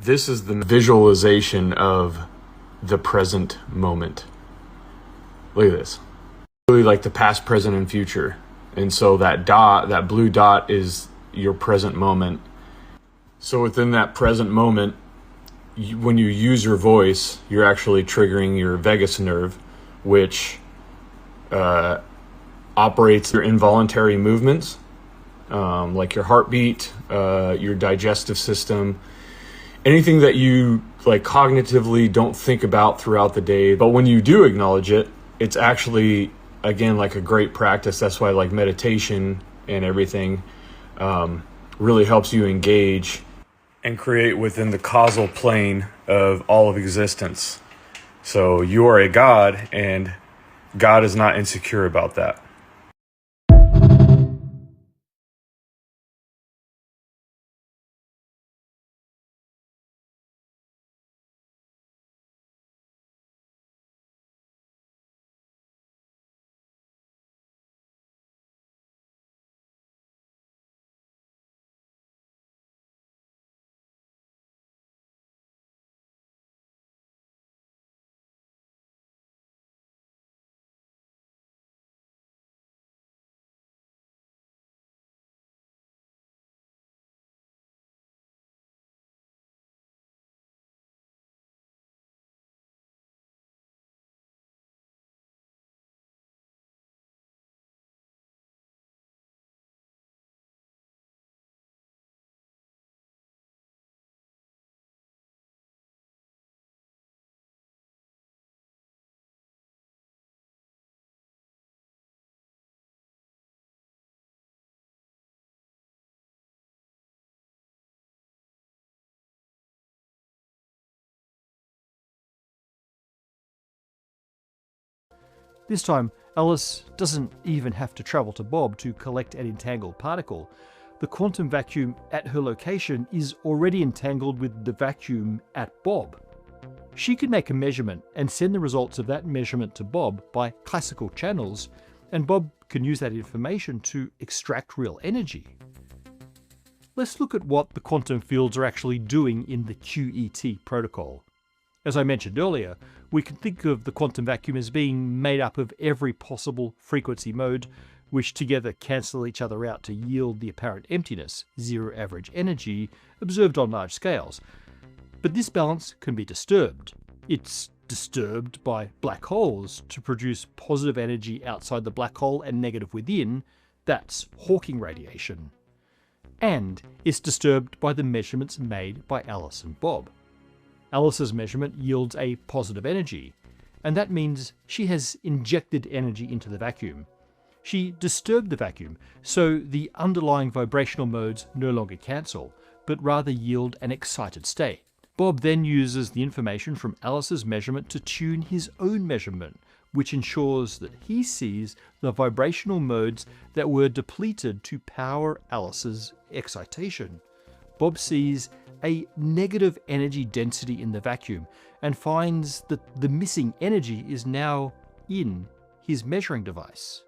This is the visualization of the present moment. Look at this. Really like the past, present, and future. And so that dot, that blue dot, is your present moment. So within that present moment, when you use your voice, you're actually triggering your vagus nerve, which operates your involuntary movements, like your heartbeat, your digestive system, anything that you like cognitively don't think about throughout the day. But when you do acknowledge it, it's actually, again, like a great practice. That's why like meditation and everything really helps you engage and create within the causal plane of all of existence. So you are a God, and God is not insecure about that. This time, Alice doesn't even have to travel to Bob to collect an entangled particle. The quantum vacuum at her location is already entangled with the vacuum at Bob. She can make a measurement and send the results of that measurement to Bob by classical channels, and Bob can use that information to extract real energy. Let's look at what the quantum fields are actually doing in the QET protocol. As I mentioned earlier, we can think of the quantum vacuum as being made up of every possible frequency mode, which together cancel each other out to yield the apparent emptiness, zero average energy, observed on large scales. But this balance can be disturbed. It's disturbed by black holes to produce positive energy outside the black hole and negative within. That's Hawking radiation. And it's disturbed by the measurements made by Alice and Bob. Alice's measurement yields a positive energy, and that means she has injected energy into the vacuum. She disturbed the vacuum, so the underlying vibrational modes no longer cancel, but rather yield an excited state. Bob then uses the information from Alice's measurement to tune his own measurement, which ensures that he sees the vibrational modes that were depleted to power Alice's excitation. Bob sees a negative energy density in the vacuum and finds that the missing energy is now in his measuring device.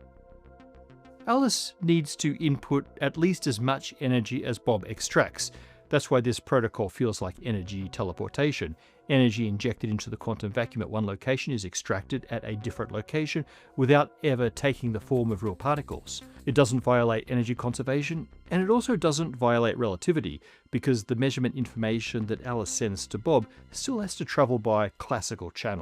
Alice needs to input at least as much energy as Bob extracts. That's why this protocol feels like energy teleportation. Energy injected into the quantum vacuum at one location is extracted at a different location without ever taking the form of real particles. It doesn't violate energy conservation, and it also doesn't violate relativity, because the measurement information that Alice sends to Bob still has to travel by classical channels.